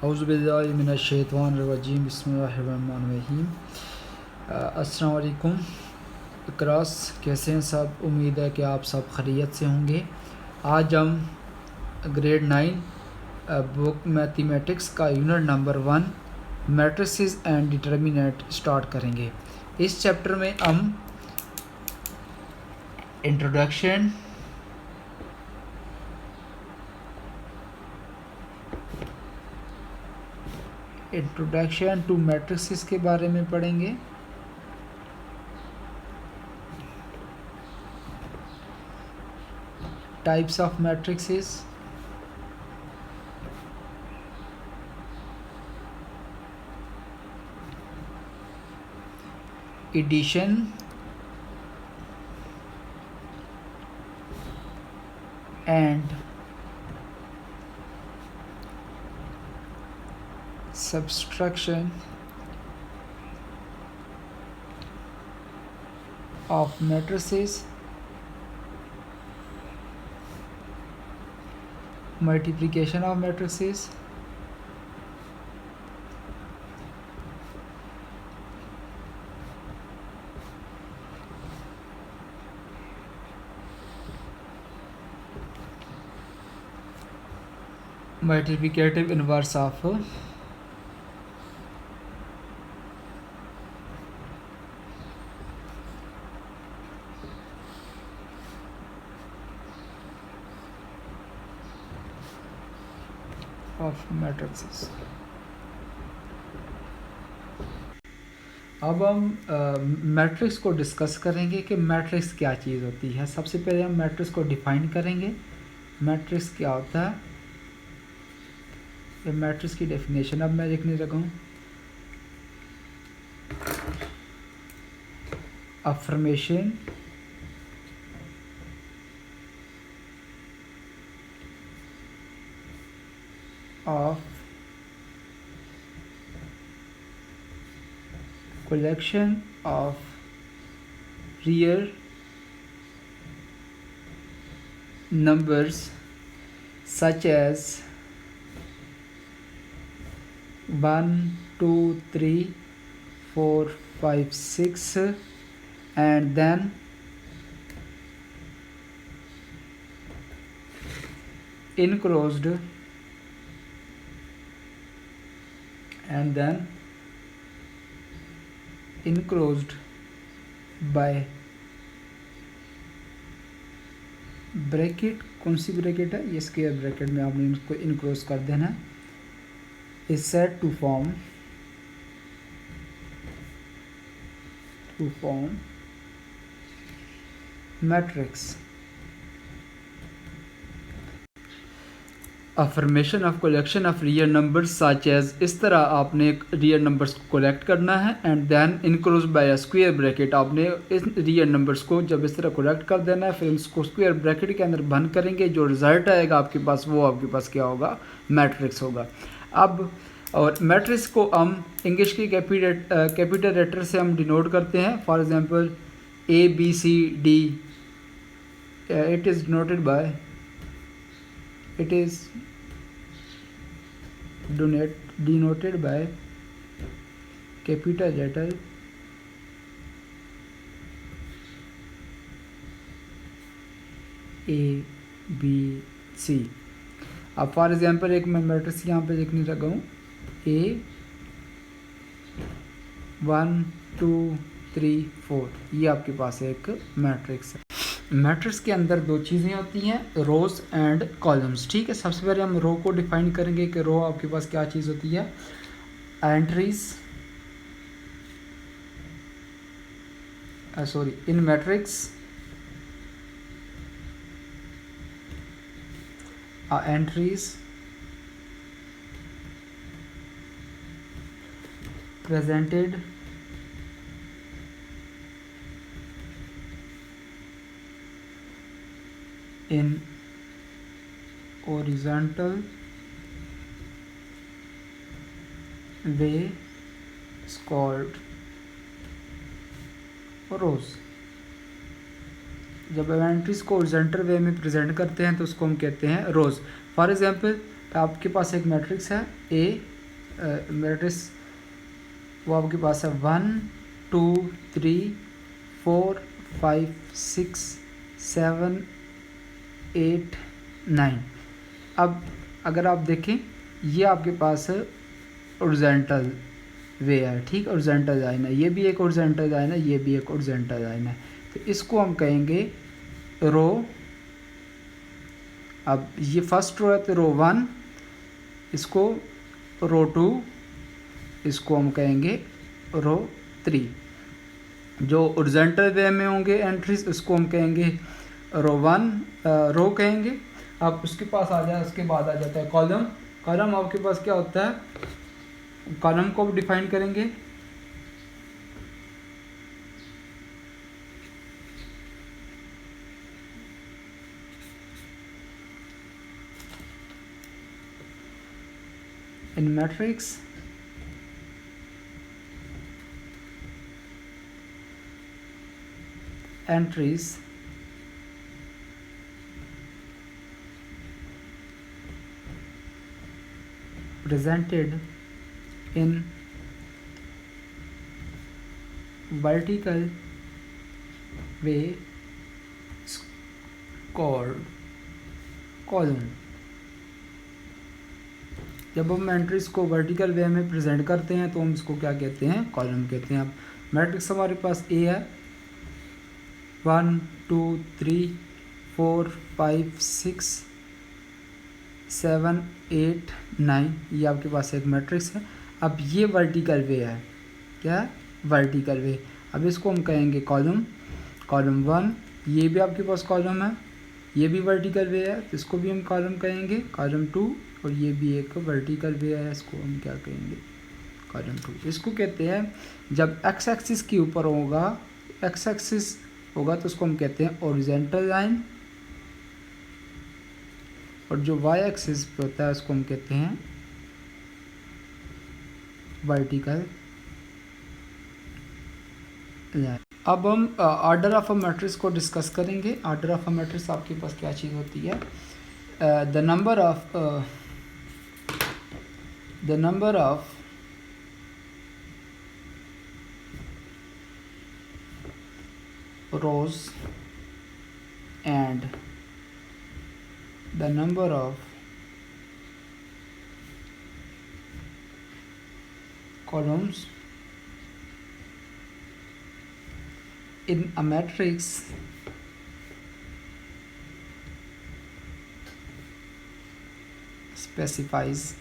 औज़ुबिल्लाहिमिनश्शैतानिर्रजीम बिस्मिल्लाहिर्रहमानिर्रहीम। अस्सलाम वालेकुम क्रॉस, कैसे हैं सब? उम्मीद है कि आप सब खैरियत से होंगे। आज हम ग्रेड 9 बुक मैथमेटिक्स का unit number 1 matrices and determinant start करेंगे। इस चैप्टर में हम इंट्रोडक्शन, टू मैट्रिसेस के बारे में पढ़ेंगे। Types of matrices, addition, and subtraction of matrices, multiplication of matrices, multiplicative inverse of matrices। अब हम मैट्रिक्स को डिस्कस करेंगे कि मैट्रिक्स क्या चीज़ होती है। सबसे पहले हम मैट्रिक्स को डिफाइन करेंगे। मैट्रिक्स क्या होता है, ये मैट्रिक्स की डेफिनेशन अब मैं लिखने लगा हूँ। Affirmation of collection of real numbers such as 1, 2, 3, 4, 5, 6 and then enclosed by bracket. कौन सी ब्रैकेट है? ये स्क्वायर ब्रैकेट में आपने इसको इनक्लोज कर देना। Is said to form matrix. Affirmation of collection of real numbers such as, इस तरह आपने रियल नंबर्स को कलेक्ट करना है and then enclose by a square bracket. आपने इस रियल नंबर्स को जब इस तरह कलेक्ट कर देना है, फिर उसको स्क्वायर ब्रैकेट के अंदर बंद करेंगे। जो रिजल्ट आएगा आपके पास, वो आपके पास क्या होगा? मैट्रिक्स होगा। अब और मैट्रिक्स को हम इंग्लिश की कैपिटल लेटर से हम डिनोट करते हैं। For example ABCD, it is denoted by capital letter ABC। अब फॉर एग्जांपल एक मैं मैट्रिक्स यहाँ पे लिखने लगा हूँ A1 2 3 4। ये आपके पास एक मैट्रिक्स है। मैट्रिक्स के अंदर दो चीज़ें होती हैं, रोज एंड कॉलम्स। ठीक है, सबसे पहले हम रो को डिफाइन करेंगे कि रो आपके पास क्या चीज़ होती है। Entries in matrix entries presented in horizontal way is called rows। जब एंट्रीज को हॉरिजॉन्टल वे में प्रेजेंट करते हैं तो उसको हम कहते हैं रोज। फॉर एग्जांपल आपके पास एक मैट्रिक्स है A मैट्रिक्स वो आपके पास है 1 2 3 4 5 6 7 8 9। अब अगर आप देखें ये आपके पास ओरिजेंटल वे है, ठीक, ओरिजेंटल लाइन है, ये भी एक ओरिजेंटल लाइन है, ये भी एक ओरिजेंटल लाइन है, तो इसको हम कहेंगे रो। अब ये फर्स्ट रो है तो रो 1, इसको रो 2, इसको हम कहेंगे रो 3। जो ओरिजेंटल वे में होंगे एंट्रीज उसको हम कहेंगे रो 1 रो कहेंगे। अब उसके पास आ जाए, उसके बाद आ जाता है कॉलम। कॉलम आपके पास क्या होता है, कॉलम को भी डिफाइन करेंगे। इन matrix entries presented in vertical way is called column। जब हम एंट्रीज को वर्टिकल वे में प्रेजेंट करते हैं तो हम इसको क्या कहते हैं, कॉलम कहते हैं। अब मैट्रिक्स हमारे पास ए है, 1 2 3 4 5 6 7 8 9, ये आपके पास एक मैट्रिक्स है। अब ये वर्टिकल वे है, क्या है, वर्टिकल वे। अब इसको हम कहेंगे कॉलम। कॉलम 1, ये भी आपके पास कॉलम है, ये भी वर्टिकल वे है, तो इसको भी हम कॉलम कहेंगे। कॉलम 2, और ये भी एक वर्टिकल वे है, इसको हम क्या कहेंगे, कॉलम 2। इसको कहते हैं जब एक्स एक्सिस के ऊपर होगा, एक्स एक्सिस होगा तो उसको हम कहते हैं ओरिजेंटल लाइन, और जो वाई एक्सिस पे होता है उसको हम कहते हैं वर्टिकल लाइन। अब हम ऑर्डर ऑफ अ मैट्रिक्स को डिस्कस करेंगे। ऑर्डर ऑफ अ मैट्रिक्स आपके पास क्या चीज़ होती है, the number of rows and the number of columns in a matrix specifies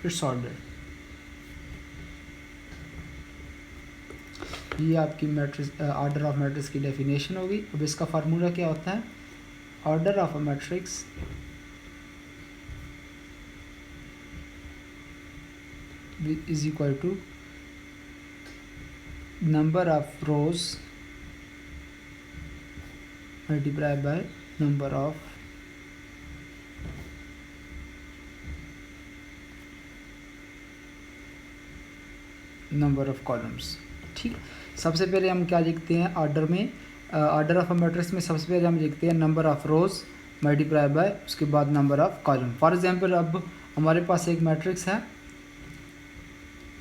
its order। ये आपकी मैट्रिक्स ऑर्डर ऑफ मैट्रिक्स की डेफिनेशन होगी। अब इसका फार्मूला क्या होता है, order of a matrix is equal to number of rows multiply by number of columns. ठीक, सबसे पहले हम क्या लिखते हैं ऑर्डर में, ऑर्डर ऑफ अ मैट्रिक्स में सबसे पहले हम लिखते हैं number of rows multiply bye उसके बाद number of column. For example अब हमारे पास एक मैट्रिक्स है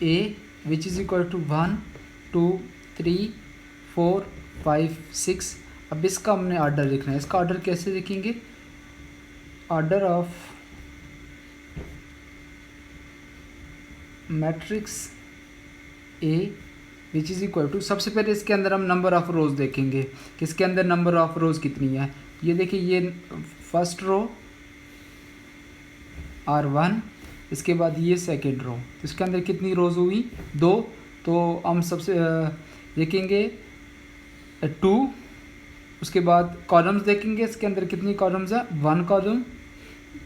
ए विच इज़ इक्वल टू 1 2 3 4 5 6। अब इसका हमने ऑर्डर लिखना है। इसका ऑर्डर कैसे लिखेंगे, order of matrix A which is equal to, सबसे पहले इसके अंदर हम नंबर ऑफ रोज़ देखेंगे कि इसके अंदर नंबर ऑफ रोज़ कितनी है। ये देखिए, ये फर्स्ट रो R1, इसके बाद ये सेकेंड रो, तो इसके अंदर कितनी रोज़ हुई, 2। तो हम सबसे देखेंगे 2, उसके बाद कॉलम्स देखेंगे, इसके अंदर कितनी कॉलम्स है, 1 कॉलम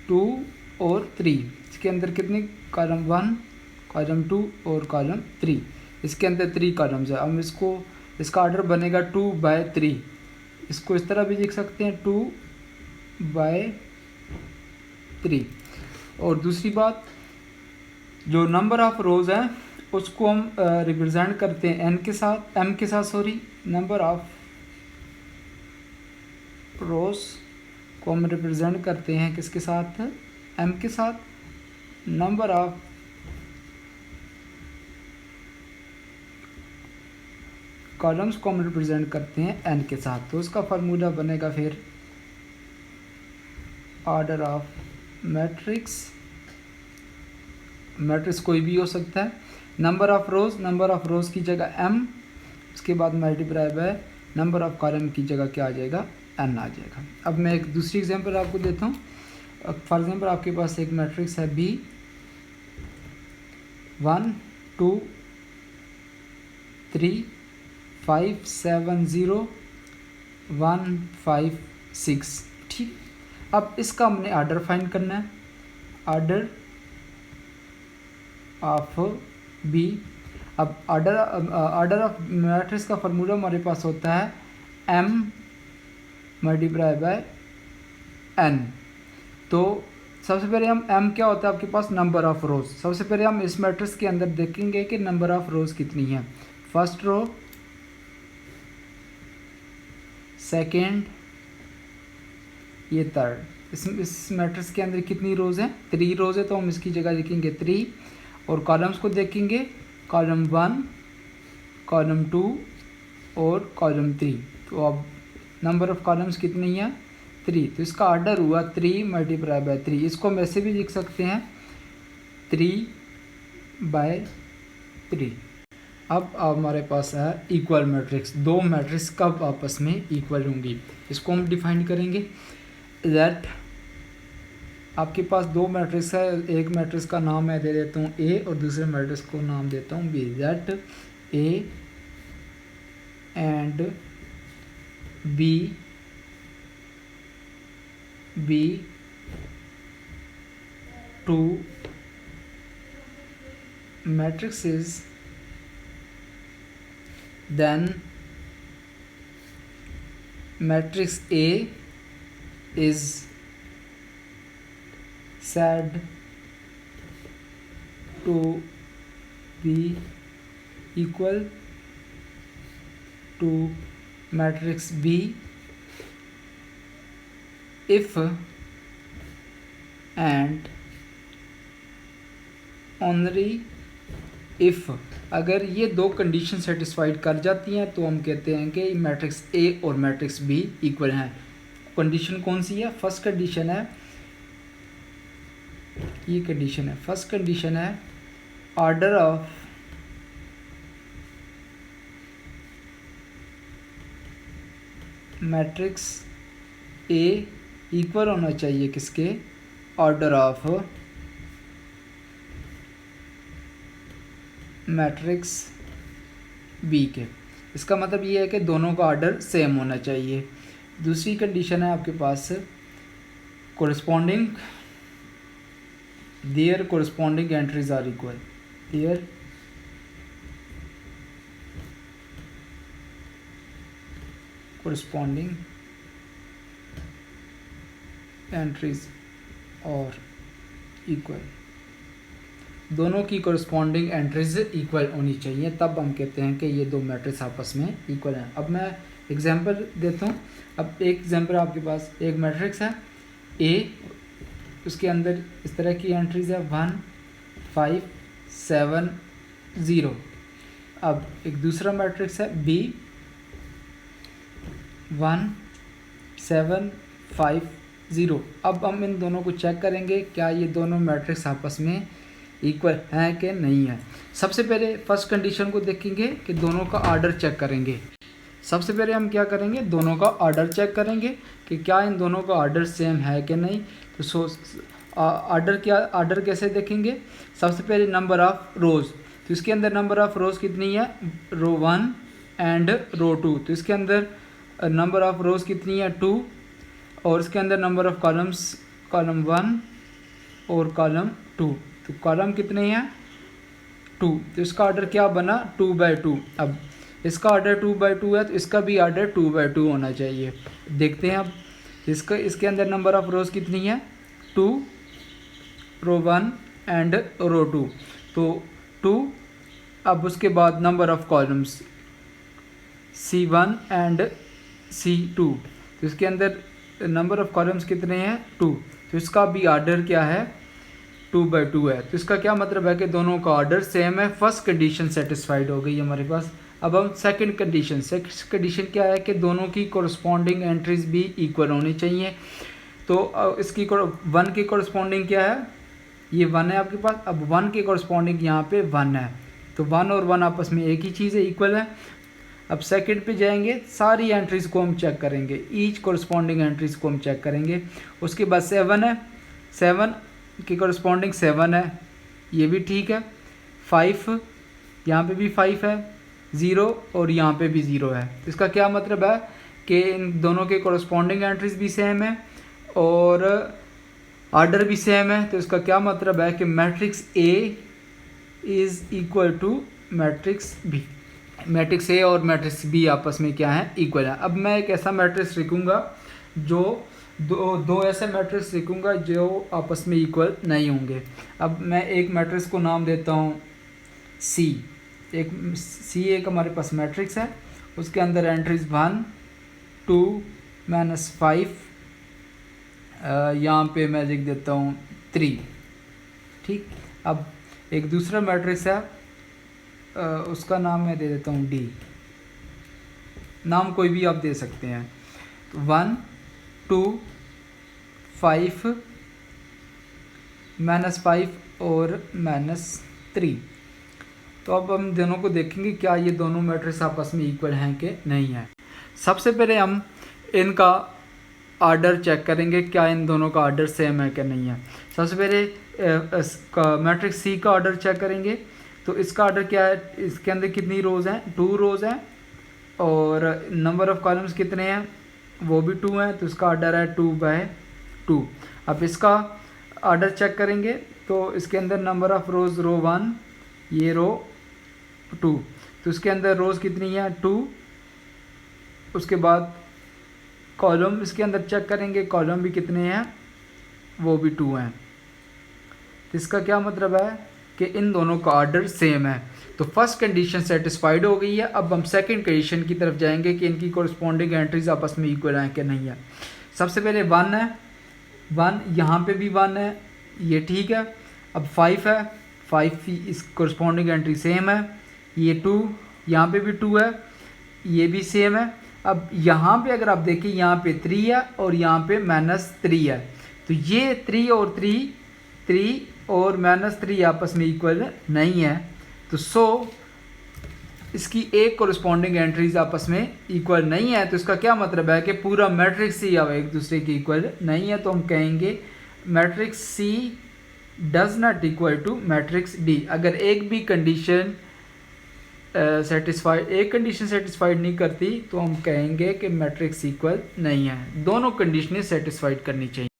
2 और 3। इसके अंदर कितनी कॉलम, 1 कॉलम 2 और कॉलम 3। इसके अंदर 3 कॉलम्स है। हम इसको, इसका ऑर्डर बनेगा 2/3। इसको इस तरह भी लिख सकते हैं 2/3। और दूसरी बात, जो नंबर ऑफ रोज़ है उसको हम रिप्रेजेंट करते हैं n के साथ, m के साथ, सॉरी, नंबर ऑफ रोज़ को हम रिप्रेजेंट करते हैं किसके साथ, m के साथ। नंबर ऑफ कॉलम्स को हम रिप्रेजेंट करते हैं n के साथ। तो उसका फार्मूला बनेगा फिर ऑर्डर ऑफ मैट्रिक्स, मैट्रिक्स कोई भी हो सकता है। नंबर ऑफ रोज़ की जगह m, उसके बाद multiply by number of column की जगह क्या आ जाएगा, n आ जाएगा। अब मैं एक दूसरी एग्जांपल आपको देता हूँ। फॉर एग्जांपल आपके पास एक मैट्रिक्स है B 1 2 3 5 7 0 1 5 6, ठीक। अब इसका हमने आर्डर फाइंड करना है, आर्डर ऑफ B। अब आर्डर ऑफ मैट्रिक्स का फार्मूला हमारे पास होता है m मल्टीप्लाई बाय n। तो सबसे पहले हम m क्या होता है आपके पास, नंबर ऑफ रोज। सबसे पहले हम इस मैट्रिक्स के अंदर देखेंगे कि नंबर ऑफ रोज कितनी है। फर्स्ट रो, सेकेंड, ये थर्ड। इस मैट्रिक्स के अंदर कितनी रोज हैं, 3 रोज है, तो हम इसकी जगह लिखेंगे 3। और कॉलम्स को देखेंगे, कॉलम 1, कॉलम 2 और कॉलम 3। तो अब नंबर ऑफ कॉलम्स कितनी है, 3। तो इसका ऑर्डर हुआ 3 मल्टीप्लाई बाय 3। इसको हम ऐसे भी लिख सकते हैं 3/3। अब हमारे पास है इक्वल मैट्रिक्स। दो मैट्रिक्स कब आपस में इक्वल होंगी, इसको हम डिफाइन करेंगे। दैट आपके पास दो मैट्रिक्स है, एक मैट्रिक्स का नाम मैं दे देता हूँ A और दूसरे मैट्रिक्स को नाम देता हूँ B। That A and B 2 matrices, then matrix A is said to be equal to matrix B if and only if। अगर ये दो कंडीशन सेटिस्फाइड कर जाती हैं तो हम कहते हैं कि मैट्रिक्स A और मैट्रिक्स B इक्वल हैं। कंडीशन कौन सी है, फर्स्ट कंडीशन है, ये कंडीशन है, फर्स्ट कंडीशन है order of matrix A equal होना चाहिए किसके, ऑर्डर ऑफ मैट्रिक्स B के। इसका मतलब ये है कि दोनों का ऑर्डर सेम होना चाहिए। दूसरी कंडीशन है आपके पास corresponding, there corresponding entries are equal, there corresponding entries are equal, दोनों की कोरिस्पोंडिंग एंट्रीज इक्वल होनी चाहिए, तब हम कहते हैं कि ये दो मैट्रिक्स आपस में इक्वल हैं। अब मैं एग्जांपल देता हूँ। अब एक एग्जांपल आपके पास एक मैट्रिक्स है A, उसके अंदर इस तरह की एंट्रीज है 1 5 7 0। अब एक दूसरा मैट्रिक्स है B 1 7 5 0। अब हम इन दोनों को चेक करेंगे क्या ये दोनों मैट्रिक्स आपस में इक्वल हैं कि नहीं है। सबसे पहले फर्स्ट कंडीशन को देखेंगे कि दोनों का ऑर्डर चेक करेंगे। सबसे पहले हम क्या करेंगे, दोनों का ऑर्डर चेक करेंगे कि क्या इन दोनों का ऑर्डर सेम है कि नहीं। तो ऑर्डर कैसे देखेंगे, सबसे पहले नंबर ऑफ रोज़। तो इसके अंदर नंबर ऑफ रोज़ कितनी है, रो 1 एंड रो 2। तो इसके अंदर नंबर ऑफ रोज़ कितनी है 2, और इसके अंदर नंबर ऑफ कॉलम्स, कॉलम 1 और कॉलम 2। तो कॉलम कितने हैं 2, तो इसका ऑर्डर क्या बना 2/2। अब इसका ऑर्डर 2/2 है तो इसका भी ऑर्डर 2/2 होना चाहिए। देखते हैं अब इसके अंदर नंबर ऑफ रोज़ कितनी है 2, रो 1 एंड रो 2। तो 2, अब उसके बाद number of columns C1 and C2। तो इसके अंदर नंबर ऑफ कॉलम्स कितने हैं 2, तो इसका भी ऑर्डर क्या है 2/2 है। तो इसका क्या मतलब है कि दोनों का ऑर्डर सेम है। फर्स्ट कंडीशन सेटिस्फाइड हो गई हमारे पास। अब हम सेकंड कंडीशन क्या है कि दोनों की कोरस्पॉन्डिंग एंट्रीज भी इक्वल होनी चाहिए। तो इसकी 1 की कोरस्पॉन्डिंग क्या है, ये 1 है आपके पास। अब 1 की कोरस्पॉन्डिंग यहाँ पे 1 है, तो 1 और 1 आपस में एक ही चीज़ है, इक्वल है। अब सेकंड पे जाएंगे, सारी एंट्रीज को हम चेक करेंगे, ईच कोरस्पॉन्डिंग एंट्रीज को हम चेक करेंगे। उसके बाद 7 है, 7 की कोरस्पॉन्डिंग 7 है, ये भी ठीक है। 5 यहाँ पे भी 5 है, 0 और यहाँ पे भी 0 है। तो इसका क्या मतलब है कि इन दोनों के कोरस्पॉन्डिंग एंट्रीज भी सेम है और ऑर्डर भी सेम है। तो इसका क्या मतलब है कि matrix A is equal to matrix B. Matrix A और मैट्रिक्स बी आपस में क्या है, इक्वल है। अब मैं एक ऐसा मैट्रिक्स लिखूँगा जो दो ऐसे मैट्रिक्स लिखूँगा जो आपस में इक्वल नहीं होंगे। अब मैं एक मैट्रिक्स को नाम देता हूँ सी। एक हमारे पास मैट्रिक्स है, उसके अंदर एंट्रीज 1 2 -5, यहाँ पे मैं लिख देता हूँ 3, ठीक। अब एक दूसरा मैट्रिक्स है, उसका नाम मैं दे देता हूँ डी, नाम कोई भी आप दे सकते हैं। तो 1 2 5 -5 और -3। तो अब हम दोनों को देखेंगे क्या ये दोनों मैट्रिक्स आपस में इक्वल हैं कि नहीं है। सबसे पहले हम इनका ऑर्डर चेक करेंगे, क्या इन दोनों का ऑर्डर सेम है कि नहीं है। सबसे पहले मैट्रिक्स सी का ऑर्डर चेक करेंगे। तो इसका ऑर्डर क्या है, इसके अंदर कितनी रोज़ हैं, 2 रोज़ हैं और नंबर ऑफ कॉलम्स कितने हैं, वो भी 2 हैं। तो इसका ऑर्डर है 2/2। अब इसका ऑर्डर चेक करेंगे तो इसके अंदर नंबर ऑफ रोज़ रो 1, ये रो 2, तो इसके अंदर रोज़ कितनी है 2। उसके बाद कॉलम इसके अंदर चेक करेंगे, कॉलम भी कितने हैं, वो भी 2 हैं। तो इसका क्या मतलब है कि इन दोनों का ऑर्डर सेम है। तो फर्स्ट कंडीशन सेटिस्फाइड हो गई है। अब हम सेकंड कंडीशन की तरफ जाएंगे कि इनकी कोरस्पॉन्डिंग एंट्रीज आपस में इक्वल हैं कि नहीं है। सबसे पहले 1 है, 1 यहाँ पे भी 1 है, ये ठीक है। अब 5 है, 5 की इस कोरस्पॉन्डिंग एंट्री सेम है। ये 2, यहाँ पे भी 2 है, ये भी सेम है। अब यहाँ पे अगर आप देखें, यहाँ पे 3 है और यहाँ पे -3 है। तो ये 3 और 3 और -3 आपस में इक्वल नहीं है। तो इसकी एक कोरस्पॉन्डिंग एंट्रीज आपस में इक्वल नहीं है। तो इसका क्या मतलब है कि पूरा मैट्रिक्स सी अब एक दूसरे के इक्वल नहीं है। तो हम कहेंगे matrix C does not equal to matrix D. अगर एक भी कंडीशन एक कंडीशन सेटिस्फाइड नहीं करती तो हम कहेंगे कि मैट्रिक्स इक्वल नहीं है। दोनों कंडीशनें सेटिस्फाइड करनी चाहिए।